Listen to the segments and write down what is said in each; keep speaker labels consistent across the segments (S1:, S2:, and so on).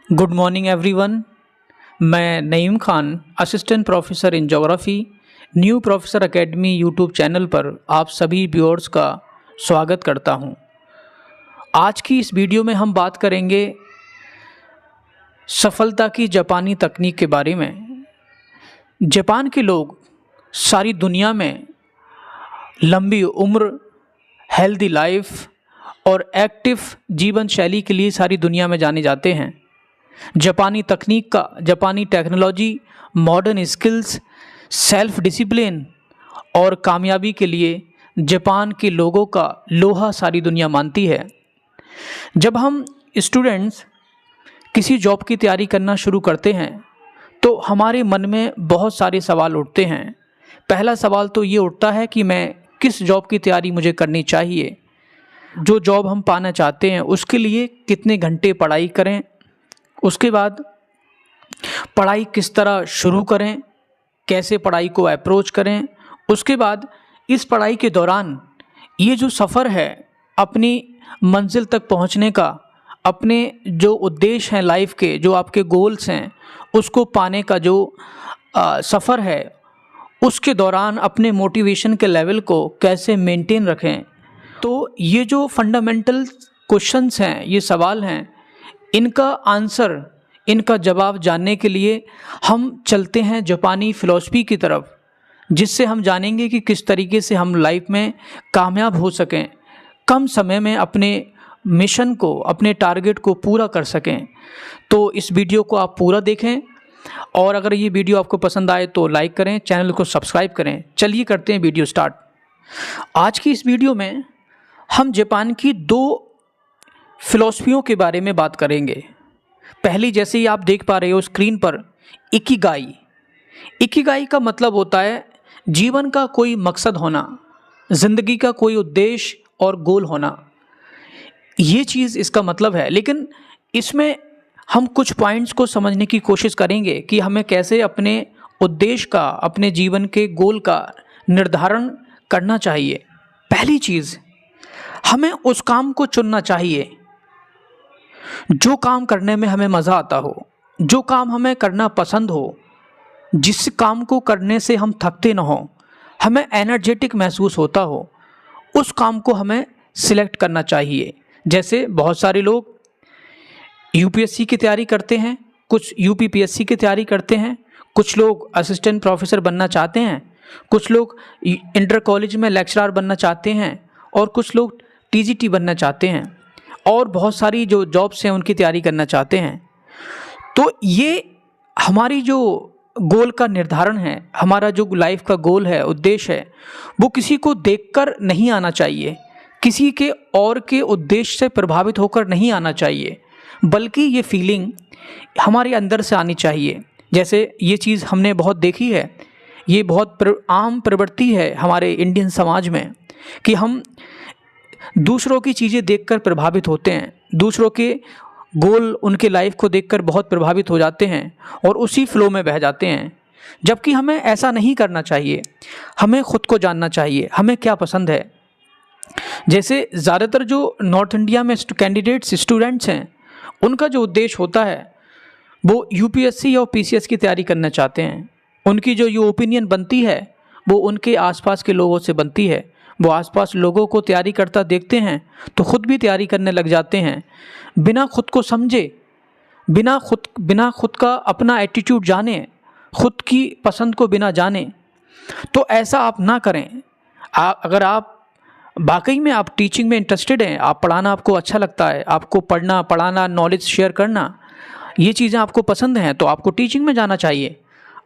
S1: Good morning everyone. मैं Naeem Khan, assistant professor in geography, new professor academy YouTube channel पर आप सभी व्यूअर्स का स्वागत करता हूं। आज की इस वीडियो में हम बात करेंगे सफलता की जापानी तकनीक के बारे में। जापान के लोग सारी दुनिया में लंबी उम्र, हेल्दी लाइफ और एक्टिव जीवन शैली के लिए सारी दुनिया में जाने जाते हैं। जापानी तकनीक का, जापानी technology, modern skills, self discipline और कामयाबी के लिए जापान के लोगों का लोहा सारी दुनिया मानती है। जब हम स्टूडेंट्स किसी जॉब की तैयारी करना शुरू करते हैं तो हमारे मन में बहुत सारे सवाल उठते हैं। पहला सवाल तो ये उठता है कि मैं किस जॉब की तैयारी मुझे करनी चाहिए, जो जॉब हम पाना चाहते हैं उसके लिए कितने घंटे पढ़ाई करें, उसके बाद पढ़ाई किस तरह शुरू करें, कैसे पढ़ाई को अप्रोच करें, उसके बाद इस पढ़ाई के दौरान ये जो सफ़र है अपनी मंजिल तक पहुंचने का, अपने जो उद्देश्य हैं लाइफ के, जो आपके गोल्स हैं, उसको पाने का जो सफ़र है, उसके दौरान अपने मोटिवेशन के लेवल को कैसे मेंटेन रखें। तो ये जो फंडामेंटल क्वेश्चंस हैं, ये सवाल हैं, इनका आंसर, इनका जवाब जानने के लिए हम चलते हैं जापानी फ़िलॉसफी की तरफ, जिससे हम जानेंगे कि किस तरीके से हम लाइफ में कामयाब हो सकें, कम समय में अपने मिशन को, अपने टारगेट को पूरा कर सकें। तो इस वीडियो को आप पूरा देखें और अगर ये वीडियो आपको पसंद आए तो लाइक करें, चैनल को सब्सक्राइब करें। चलिए करते हैं वीडियो स्टार्ट। आज की इस वीडियो में हम जापान की दो फ़िलॉसफियों के बारे में बात करेंगे। पहली, जैसे ही आप देख पा रहे हो स्क्रीन पर, इकिगाई। इकिगाई का मतलब होता है जीवन का कोई मकसद होना, ज़िंदगी का कोई उद्देश्य और गोल होना, ये चीज़ इसका मतलब है। लेकिन इसमें हम कुछ पॉइंट्स को समझने की कोशिश करेंगे कि हमें कैसे अपने उद्देश्य का, अपने जीवन के गोल का निर्धारण करना चाहिए। पहली चीज़, हमें उस काम को चुनना चाहिए जो काम करने में हमें मज़ा आता हो, जो काम हमें करना पसंद हो, जिस काम को करने से हम थकते ना हो, हमें एनर्जेटिक महसूस होता हो, उस काम को हमें सिलेक्ट करना चाहिए। जैसे बहुत सारे लोग यूपीएससी की तैयारी करते हैं, कुछ यूपीपीएससी की तैयारी करते हैं, कुछ लोग असिस्टेंट प्रोफेसर बनना चाहते हैं, कुछ लोग इंटर कॉलेज में लेक्चरर बनना चाहते हैं और कुछ लोग टीजीटी बनना चाहते हैं और बहुत सारी जो जॉब्स हैं उनकी तैयारी करना चाहते हैं। तो ये हमारी जो गोल का निर्धारण है, हमारा जो लाइफ का गोल है, उद्देश्य है, वो किसी को देखकर नहीं आना चाहिए, किसी के और के उद्देश्य से प्रभावित होकर नहीं आना चाहिए, बल्कि ये फीलिंग हमारे अंदर से आनी चाहिए। जैसे ये चीज़ हमने बहुत देखी है, ये बहुत आम प्रवृत्ति है हमारे इंडियन समाज में कि हम दूसरों की चीज़ें देखकर प्रभावित होते हैं, दूसरों के गोल, उनके लाइफ को देखकर बहुत प्रभावित हो जाते हैं और उसी फ्लो में बह जाते हैं। जबकि हमें ऐसा नहीं करना चाहिए, हमें ख़ुद को जानना चाहिए, हमें क्या पसंद है। जैसे ज़्यादातर जो नॉर्थ इंडिया में कैंडिडेट्स, स्टूडेंट्स हैं, उनका जो उद्देश्य होता है वो यूपीएससी और पीसीएस की तैयारी करना चाहते हैं। उनकी जो ये ओपिनियन बनती है वो उनके आसपास के लोगों से बनती है। वो आसपास लोगों को तैयारी करता देखते हैं तो ख़ुद भी तैयारी करने लग जाते हैं, बिना खुद को समझे, बिना खुद का अपना एटीट्यूड जाने, खुद की पसंद को बिना जाने। तो ऐसा आप ना करें। अगर आप वाकई में आप टीचिंग में इंटरेस्टेड हैं, आप पढ़ाना आपको अच्छा लगता है, आपको पढ़ना, पढ़ाना, नॉलेज शेयर करना, ये चीज़ें आपको पसंद हैं, तो आपको टीचिंग में जाना चाहिए।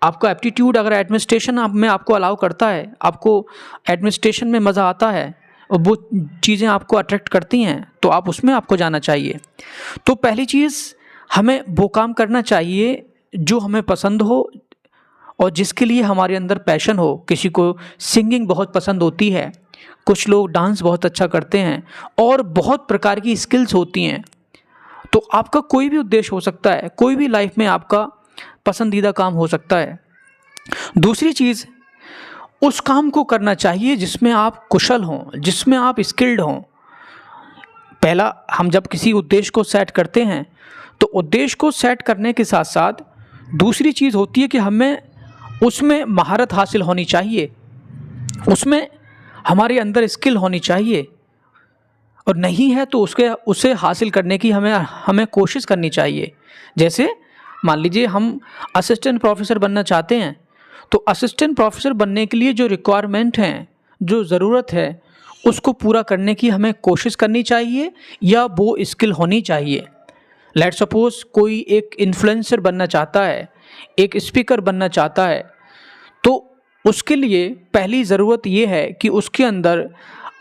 S1: आपका एप्टीट्यूड अगर एडमिनिस्ट्रेशन में आपको अलाउ करता है, आपको एडमिनिस्ट्रेशन में मज़ा आता है और वो चीज़ें आपको अट्रैक्ट करती हैं, तो आप उसमें आपको जाना चाहिए। तो पहली चीज़, हमें वो काम करना चाहिए जो हमें पसंद हो और जिसके लिए हमारे अंदर पैशन हो। किसी को सिंगिंग बहुत पसंद होती है, कुछ लोग डांस बहुत अच्छा करते हैं और बहुत प्रकार की स्किल्स होती हैं। तो आपका कोई भी उद्देश्य हो सकता है, कोई भी लाइफ में आपका पसंदीदा काम हो सकता है। दूसरी चीज़, उस काम को करना चाहिए जिसमें आप कुशल हों, जिसमें आप स्किल्ड हों। पहला, हम जब किसी उद्देश्य को सेट करते हैं तो उद्देश्य को सेट करने के साथ साथ दूसरी चीज़ होती है कि हमें उसमें महारत हासिल होनी चाहिए, उसमें हमारे अंदर स्किल होनी चाहिए, और नहीं है तो उसे हासिल करने की हमें कोशिश करनी चाहिए। जैसे मान लीजिए हम असिस्टेंट प्रोफेसर बनना चाहते हैं, तो असिस्टेंट प्रोफेसर बनने के लिए जो रिक्वायरमेंट हैं, जो ज़रूरत है, उसको पूरा करने की हमें कोशिश करनी चाहिए या वो स्किल होनी चाहिए। लेट्स सपोज कोई एक इन्फ्लुएंसर बनना चाहता है, एक स्पीकर बनना चाहता है, तो उसके लिए पहली ज़रूरत ये है कि उसके अंदर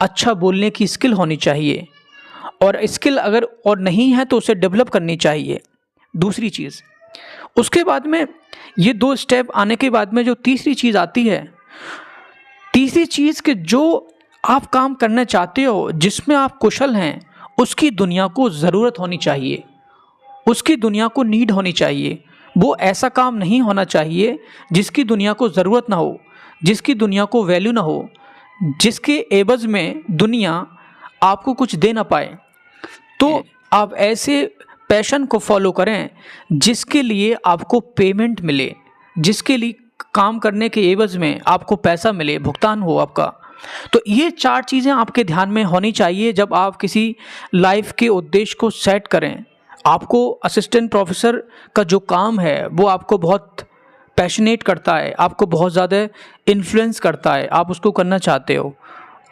S1: अच्छा बोलने की स्किल होनी चाहिए, और स्किल अगर और नहीं है तो उसे डेवलप करनी चाहिए। दूसरी चीज़, उसके बाद में ये 2 स्टेप आने के बाद में जो तीसरी चीज़ आती है, तीसरी चीज़ कि जो आप काम करना चाहते हो, जिसमें आप कुशल हैं, उसकी दुनिया को ज़रूरत होनी चाहिए, उसकी दुनिया को नीड होनी चाहिए। वो ऐसा काम नहीं होना चाहिए जिसकी दुनिया को ज़रूरत ना हो, जिसकी दुनिया को वैल्यू ना हो, जिसके एवज़ में दुनिया आपको कुछ दे ना पाए। तो आप ऐसे पैशन को फॉलो करें जिसके लिए आपको पेमेंट मिले, जिसके लिए काम करने के एवज़ में आपको पैसा मिले, भुगतान हो आपका। तो ये 4 चीज़ें आपके ध्यान में होनी चाहिए जब आप किसी लाइफ के उद्देश्य को सेट करें। आपको असिस्टेंट प्रोफेसर का जो काम है वो आपको बहुत पैशनेट करता है, आपको बहुत ज़्यादा इन्फ्लुएंस करता है, आप उसको करना चाहते हो,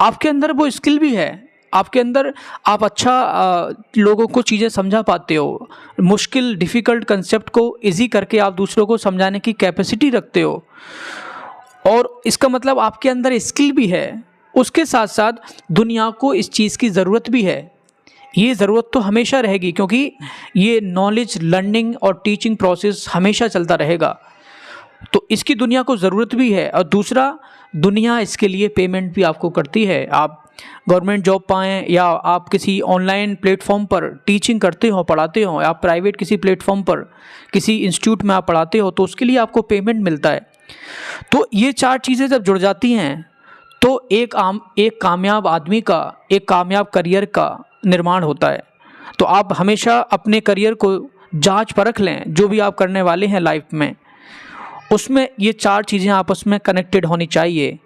S1: आपके अंदर वो स्किल भी है, आपके अंदर आप अच्छा लोगों को चीज़ें समझा पाते हो, मुश्किल डिफ़िकल्ट कंसेप्ट को इजी करके आप दूसरों को समझाने की कैपेसिटी रखते हो, और इसका मतलब आपके अंदर स्किल भी है। उसके साथ साथ दुनिया को इस चीज़ की ज़रूरत भी है। ये ज़रूरत तो हमेशा रहेगी, क्योंकि ये नॉलेज लर्निंग और टीचिंग प्रोसेस हमेशा चलता रहेगा, तो इसकी दुनिया को ज़रूरत भी है। और दूसरा, दुनिया इसके लिए पेमेंट भी आपको करती है। आप गवर्नमेंट जॉब पाएँ या आप किसी ऑनलाइन प्लेटफॉर्म पर टीचिंग करते हो, पढ़ाते हो, आप प्राइवेट किसी प्लेटफॉर्म पर किसी इंस्टीट्यूट में आप पढ़ाते हो, तो उसके लिए आपको पेमेंट मिलता है। तो ये 4 चीज़ें जब जुड़ जाती हैं तो एक कामयाब आदमी का, एक कामयाब करियर का निर्माण होता है। तो आप हमेशा अपने करियर को जांच परख लें, जो भी आप करने वाले हैं लाइफ में, उसमें ये 4 चीज़ें आपस में कनेक्टेड होनी चाहिए।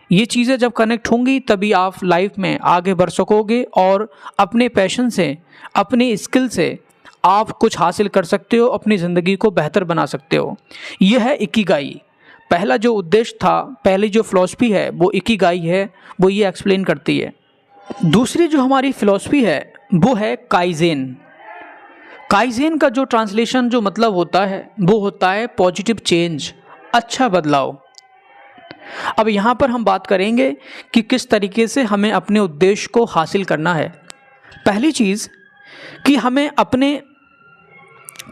S1: ये चीज़ें जब कनेक्ट होंगी तभी आप लाइफ में आगे बढ़ सकोगे और अपने पैशन से, अपने स्किल से आप कुछ हासिल कर सकते हो, अपनी ज़िंदगी को बेहतर बना सकते हो। यह है इकिगाई। पहला जो उद्देश्य था, पहली जो फ़िलॉसफी है वो इकिगाई है, वो ये एक्सप्लेन करती है। दूसरी जो हमारी फ़िलॉसफी है वो है काइज़ेन। काइज़ेन का जो ट्रांसलेशन, जो मतलब होता है, वो होता है पॉजिटिव चेंज, अच्छा बदलाव। अब यहाँ पर हम बात करेंगे कि किस तरीके से हमें अपने उद्देश्य को हासिल करना है। पहली चीज़ कि हमें अपने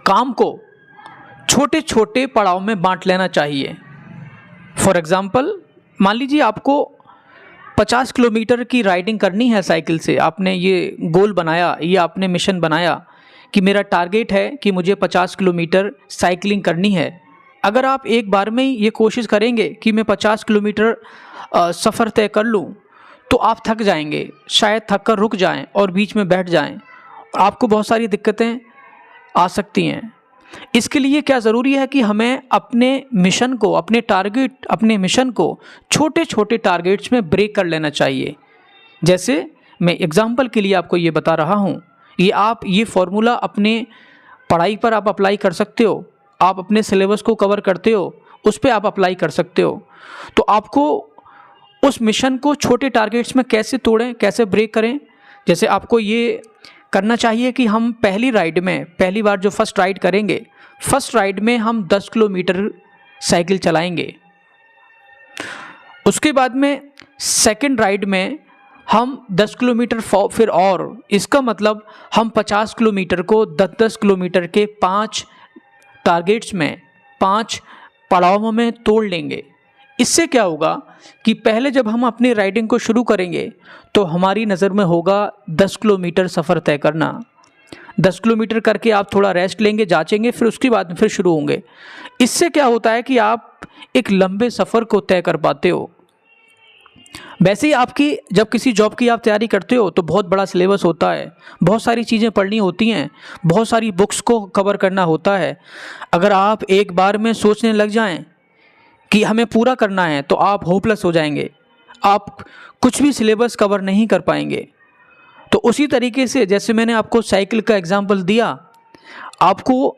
S1: काम को छोटे छोटे पड़ाव में बांट लेना चाहिए। फॉर एग्ज़ाम्पल, मान लीजिए आपको 50 किलोमीटर की राइडिंग करनी है साइकिल से। आपने ये गोल बनाया, ये आपने मिशन बनाया कि मेरा टारगेट है कि मुझे 50 किलोमीटर साइकिलिंग करनी है। अगर आप एक बार में ही ये कोशिश करेंगे कि मैं 50 किलोमीटर सफ़र तय कर लूँ, तो आप थक जाएंगे, शायद थक कर रुक जाएं और बीच में बैठ जाएं। आपको बहुत सारी दिक्कतें आ सकती हैं। इसके लिए क्या ज़रूरी है कि हमें अपने मिशन को, अपने टारगेट, अपने मिशन को छोटे छोटे टारगेट्स में ब्रेक कर लेना चाहिए। जैसे मैं एग्ज़ाम्पल के लिए आपको ये बता रहा हूँ, आप ये फॉर्मूला अपने पढ़ाई पर आप अप्लाई कर सकते हो। आप अपने सिलेबस को कवर करते हो, उस पर आप अप्लाई कर सकते हो। तो आपको उस मिशन को छोटे टारगेट्स में कैसे तोड़ें, कैसे ब्रेक करें। जैसे आपको ये करना चाहिए कि हम पहली राइड में, पहली बार जो फर्स्ट राइड करेंगे, फर्स्ट राइड में हम 10 किलोमीटर साइकिल चलाएंगे। उसके बाद में सेकंड राइड में हम 10 किलोमीटर फिर, और इसका मतलब हम 50 किलोमीटर को 10-10 किलोमीटर के 5 टारगेट्स में, 5 पड़ावों में तोड़ लेंगे। इससे क्या होगा कि पहले जब हम अपनी राइडिंग को शुरू करेंगे तो हमारी नज़र में होगा 10 किलोमीटर सफ़र तय करना। 10 किलोमीटर करके आप थोड़ा रेस्ट लेंगे, जांचेंगे, फिर उसके बाद फिर शुरू होंगे। इससे क्या होता है कि आप एक लंबे सफ़र को तय कर पाते हो। वैसे ही आपकी जब किसी जॉब की आप तैयारी करते हो तो बहुत बड़ा सिलेबस होता है, बहुत सारी चीज़ें पढ़नी होती हैं, बहुत सारी बुक्स को कवर करना होता है। अगर आप एक बार में सोचने लग जाएं कि हमें पूरा करना है तो आप होपलेस हो जाएंगे, आप कुछ भी सिलेबस कवर नहीं कर पाएंगे। तो उसी तरीके से जैसे मैंने आपको साइकिल का एग्जाम्पल दिया, आपको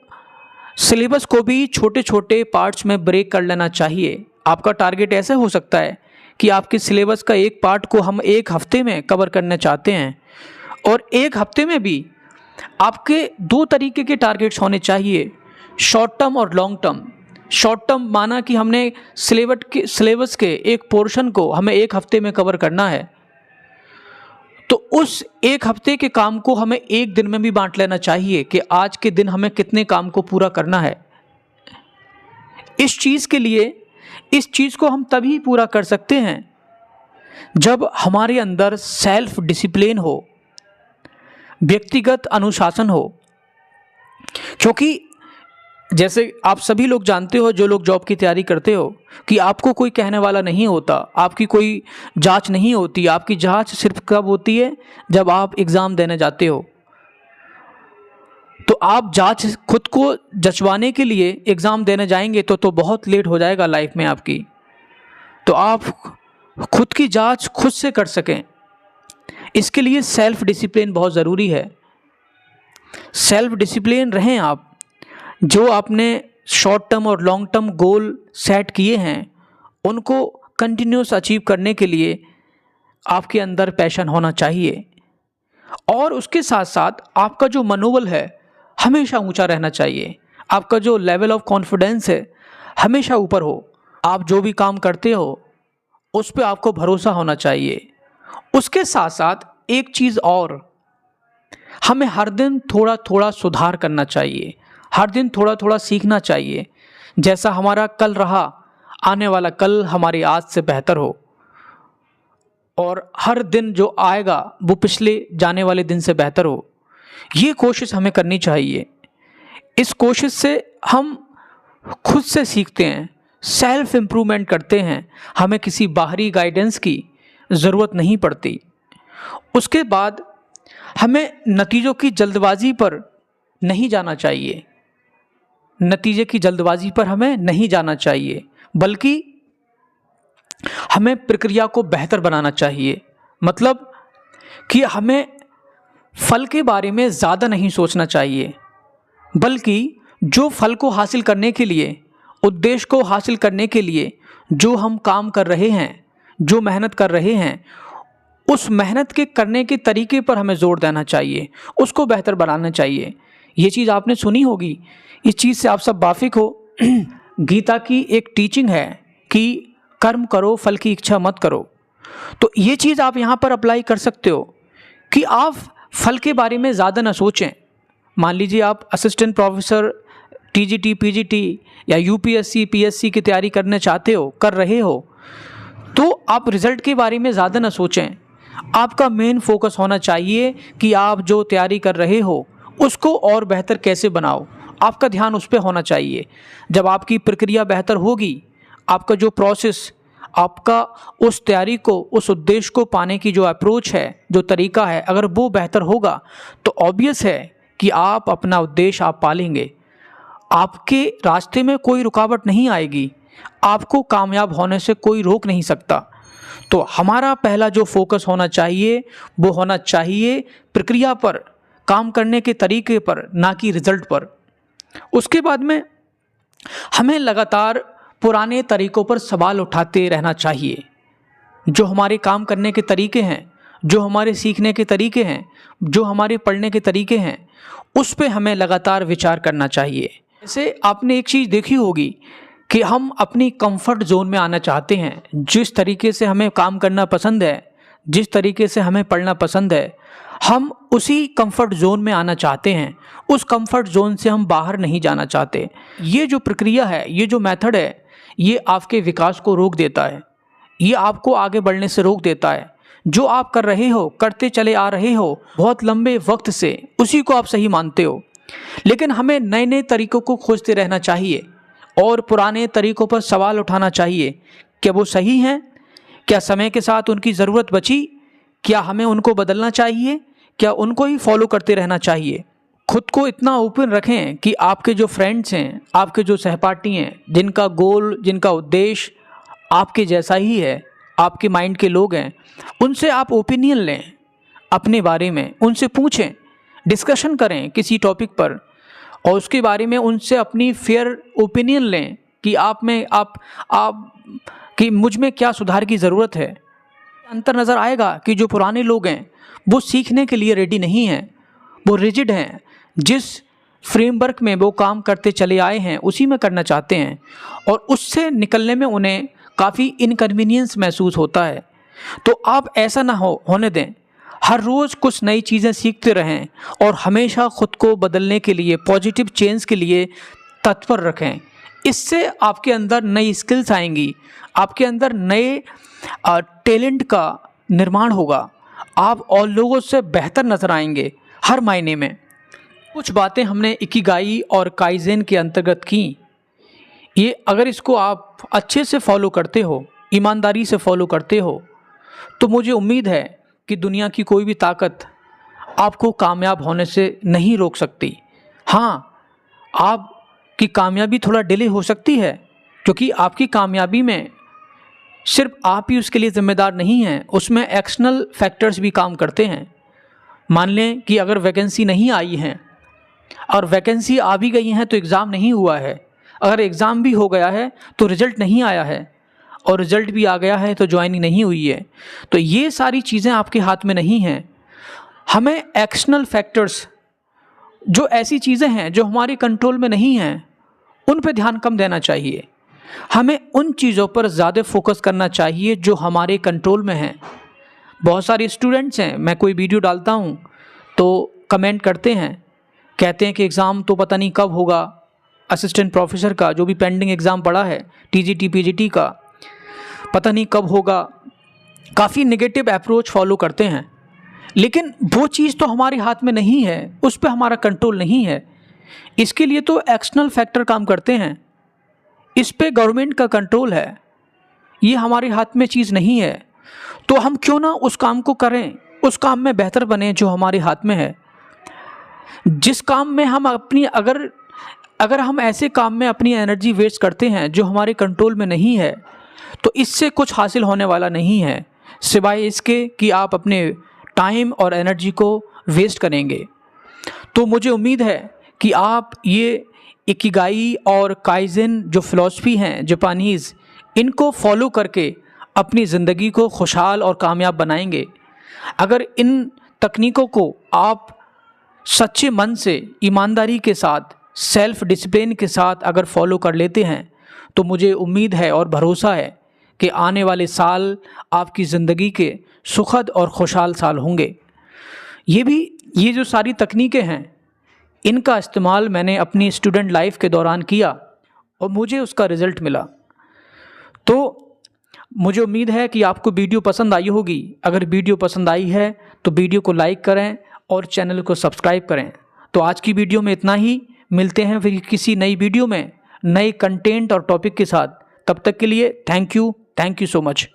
S1: सिलेबस को भी छोटे छोटे पार्ट्स में ब्रेक कर लेना चाहिए। आपका टारगेट ऐसा हो सकता है कि आपके सिलेबस का एक पार्ट को हम एक हफ्ते में कवर करना चाहते हैं, और एक हफ्ते में भी आपके दो तरीके के टारगेट्स होने चाहिए, शॉर्ट टर्म और लॉन्ग टर्म। शॉर्ट टर्म माना कि हमने सिलेबस के एक पोर्शन को हमें एक हफ्ते में कवर करना है, तो उस एक हफ्ते के काम को हमें एक दिन में भी बांट लेना चाहिए कि आज के दिन हमें कितने काम को पूरा करना है। इस चीज़ को हम तभी पूरा कर सकते हैं जब हमारे अंदर सेल्फ डिसिप्लिन हो, व्यक्तिगत अनुशासन हो। क्योंकि जैसे आप सभी लोग जानते हो, जो लोग जॉब की तैयारी करते हो, कि आपको कोई कहने वाला नहीं होता, आपकी कोई जांच नहीं होती। आपकी जांच सिर्फ कब होती है? जब आप एग्ज़ाम देने जाते हो। तो आप जांच खुद को जचवाने के लिए एग्ज़ाम देने जाएंगे तो बहुत लेट हो जाएगा लाइफ में आपकी। तो आप खुद की जांच खुद से कर सकें, इसके लिए सेल्फ डिसिप्लिन बहुत ज़रूरी है। सेल्फ डिसिप्लिन रहें आप। जो आपने शॉर्ट टर्म और लॉन्ग टर्म गोल सेट किए हैं, उनको कंटिन्यूस अचीव करने के लिए आपके अंदर पैशन होना चाहिए, और उसके साथ साथ आपका जो मनोबल है हमेशा ऊंचा रहना चाहिए। आपका जो लेवल ऑफ कॉन्फिडेंस है हमेशा ऊपर हो। आप जो भी काम करते हो उस पर आपको भरोसा होना चाहिए। उसके साथ साथ एक चीज़ और, हमें हर दिन थोड़ा थोड़ा सुधार करना चाहिए, हर दिन थोड़ा थोड़ा सीखना चाहिए। जैसा हमारा कल रहा, आने वाला कल हमारी आज से बेहतर हो, और हर दिन जो आएगा वो पिछले जाने वाले दिन से बेहतर हो। ये कोशिश हमें करनी चाहिए। इस कोशिश से हम खुद से सीखते हैं, सेल्फ इम्प्रूवमेंट करते हैं, हमें किसी बाहरी गाइडेंस की ज़रूरत नहीं पड़ती। उसके बाद हमें नतीजों की जल्दबाजी पर नहीं जाना चाहिए, नतीजे की जल्दबाजी पर हमें नहीं जाना चाहिए, बल्कि हमें प्रक्रिया को बेहतर बनाना चाहिए। मतलब कि हमें फल के बारे में ज़्यादा नहीं सोचना चाहिए, बल्कि जो फल को हासिल करने के लिए, उद्देश्य को हासिल करने के लिए जो हम काम कर रहे हैं, जो मेहनत कर रहे हैं, उस मेहनत के करने के तरीके पर हमें जोर देना चाहिए, उसको बेहतर बनाना चाहिए। ये चीज़ आपने सुनी होगी, इस चीज़ से आप सब वाकिफ हो। गीता की एक टीचिंग है कि कर्म करो, फल की इच्छा मत करो। तो ये चीज़ आप यहाँ पर अप्लाई कर सकते हो कि आप फल के बारे में ज़्यादा ना सोचें। मान लीजिए आप असिस्टेंट प्रोफेसर टीजीटी, पीजीटी या यूपीएससी, पीएससी की तैयारी करने चाहते हो, कर रहे हो, तो आप रिज़ल्ट के बारे में ज़्यादा ना सोचें। आपका मेन फोकस होना चाहिए कि आप जो तैयारी कर रहे हो उसको और बेहतर कैसे बनाओ, आपका ध्यान उस पर होना चाहिए। जब आपकी प्रक्रिया बेहतर होगी, आपका जो प्रोसेस, आपका उस तैयारी को, उस उद्देश्य को पाने की जो अप्रोच है, जो तरीका है, अगर वो बेहतर होगा तो ऑब्वियस है कि आप अपना उद्देश्य आप पालेंगे। आपके रास्ते में कोई रुकावट नहीं आएगी, आपको कामयाब होने से कोई रोक नहीं सकता। तो हमारा पहला जो फोकस होना चाहिए वो होना चाहिए प्रक्रिया पर, काम करने के तरीके पर, ना कि रिजल्ट पर। उसके बाद में हमें लगातार पुराने तरीकों पर सवाल उठाते रहना चाहिए। जो हमारे काम करने के तरीके हैं, जो हमारे सीखने के तरीके हैं, जो हमारे पढ़ने के तरीके हैं, उस पे हमें लगातार विचार करना चाहिए। जैसे आपने एक चीज़ देखी होगी कि हम अपनी कंफर्ट जोन में आना चाहते हैं। जिस तरीके से हमें काम करना पसंद है, जिस तरीके से हमें पढ़ना पसंद है, हम उसी कंफर्ट जोन में आना चाहते हैं। उस कंफर्ट जोन से हम बाहर नहीं जाना चाहते। ये जो प्रक्रिया है, ये जो मेथड है, ये आपके विकास को रोक देता है, ये आपको आगे बढ़ने से रोक देता है। जो आप कर रहे हो, करते चले आ रहे हो बहुत लंबे वक्त से, उसी को आप सही मानते हो। लेकिन हमें नए नए तरीकों को खोजते रहना चाहिए और पुराने तरीकों पर सवाल उठाना चाहिए। क्या वो सही हैं? क्या समय के साथ उनकी ज़रूरत बची? क्या हमें उनको बदलना चाहिए? क्या उनको ही फॉलो करते रहना चाहिए? खुद को इतना ओपन रखें कि आपके जो फ्रेंड्स हैं, आपके जो सहपाठी हैं, जिनका गोल, जिनका उद्देश्य आपके जैसा ही है, आपके माइंड के लोग हैं, उनसे आप ओपिनियन लें अपने बारे में, उनसे पूछें, डिस्कशन करें किसी टॉपिक पर और उसके बारे में उनसे अपनी फेयर ओपिनियन लें कि आप कि मुझ में क्या सुधार की ज़रूरत है। अंतर नज़र आएगा कि जो पुराने लोग हैं वो सीखने के लिए रेडी नहीं हैं, वो रिजिड हैं, जिस फ्रेमवर्क में वो काम करते चले आए हैं उसी में करना चाहते हैं और उससे निकलने में उन्हें काफ़ी इनकन्वीनियंस महसूस होता है। तो आप ऐसा ना होने दें, हर रोज़ कुछ नई चीज़ें सीखते रहें और हमेशा ख़ुद को बदलने के लिए, पॉजिटिव चेंज के लिए तत्पर रखें। इससे आपके अंदर नई स्किल्स आएंगी, आपके अंदर नए टैलेंट का निर्माण होगा, आप और लोगों से बेहतर नज़र आएंगे हर मायने में। कुछ बातें हमने इकिगाई और काइज़ेन के अंतर्गत की। ये अगर इसको आप अच्छे से फॉलो करते हो, ईमानदारी से फॉलो करते हो, तो मुझे उम्मीद है कि दुनिया की कोई भी ताकत आपको कामयाब होने से नहीं रोक सकती। हाँ, आपकी कामयाबी थोड़ा डिले हो सकती है क्योंकि आपकी कामयाबी में सिर्फ आप ही उसके लिए ज़िम्मेदार नहीं हैं, उसमें एक्सटर्नल फैक्टर्स भी काम करते हैं। मान लें कि अगर वैकेंसी नहीं आई है और वैकेंसी आ भी गई हैं तो एग्ज़ाम नहीं हुआ है, अगर एग्ज़ाम भी हो गया है तो रिज़ल्ट नहीं आया है और रिज़ल्ट भी आ गया है तो ज्वाइनिंग नहीं हुई है। तो ये सारी चीज़ें आपके हाथ में नहीं हैं। हमें एक्सटर्नल फैक्टर्स, जो ऐसी चीज़ें हैं जो हमारे कंट्रोल में नहीं हैं, उन पे ध्यान कम देना चाहिए। हमें उन चीज़ों पर ज़्यादा फोकस करना चाहिए जो हमारे कंट्रोल में हैं। बहुत सारे स्टूडेंट्स हैं, मैं कोई वीडियो डालता हूँ तो कमेंट करते हैं, कहते हैं कि एग्ज़ाम तो पता नहीं कब होगा, असिस्टेंट प्रोफेसर का जो भी पेंडिंग एग्ज़ाम पड़ा है, टीजीटी पीजीटी का, पता नहीं कब होगा। काफ़ी नेगेटिव अप्रोच फॉलो करते हैं, लेकिन वो चीज़ तो हमारे हाथ में नहीं है, उस पर हमारा कंट्रोल नहीं है। इसके लिए तो एक्सटर्नल फैक्टर काम करते हैं, इस पे गवर्नमेंट का कंट्रोल है, ये हमारे हाथ में चीज़ नहीं है। तो हम क्यों ना उस काम को करें, उस काम में बेहतर बने जो हमारे हाथ में है। जिस काम में हम अपनी अगर हम ऐसे काम में अपनी एनर्जी वेस्ट करते हैं जो हमारे कंट्रोल में नहीं है, तो इससे कुछ हासिल होने वाला नहीं है सिवाय इसके कि आप अपने टाइम और एनर्जी को वेस्ट करेंगे। तो मुझे उम्मीद है कि आप ये इकिगाई और काइज़ेन जो फ़िलॉसफ़ी हैं जापानीज़, इनको फॉलो करके अपनी ज़िंदगी को खुशहाल और कामयाब बनाएंगे। अगर इन तकनीकों को आप सच्चे मन से, ईमानदारी के साथ, सेल्फ़ डिसिप्लिन के साथ अगर फॉलो कर लेते हैं तो मुझे उम्मीद है और भरोसा है कि आने वाले साल आपकी ज़िंदगी के सुखद और खुशहाल साल होंगे। ये जो सारी तकनीकें हैं, इनका इस्तेमाल मैंने अपनी स्टूडेंट लाइफ के दौरान किया और मुझे उसका रिज़ल्ट मिला। तो मुझे उम्मीद है कि आपको वीडियो पसंद आई होगी। अगर वीडियो पसंद आई है तो वीडियो को लाइक करें और चैनल को सब्सक्राइब करें। तो आज की वीडियो में इतना ही, मिलते हैं फिर किसी नई वीडियो में नए कंटेंट और टॉपिक के साथ। तब तक के लिए थैंक यू सो मच।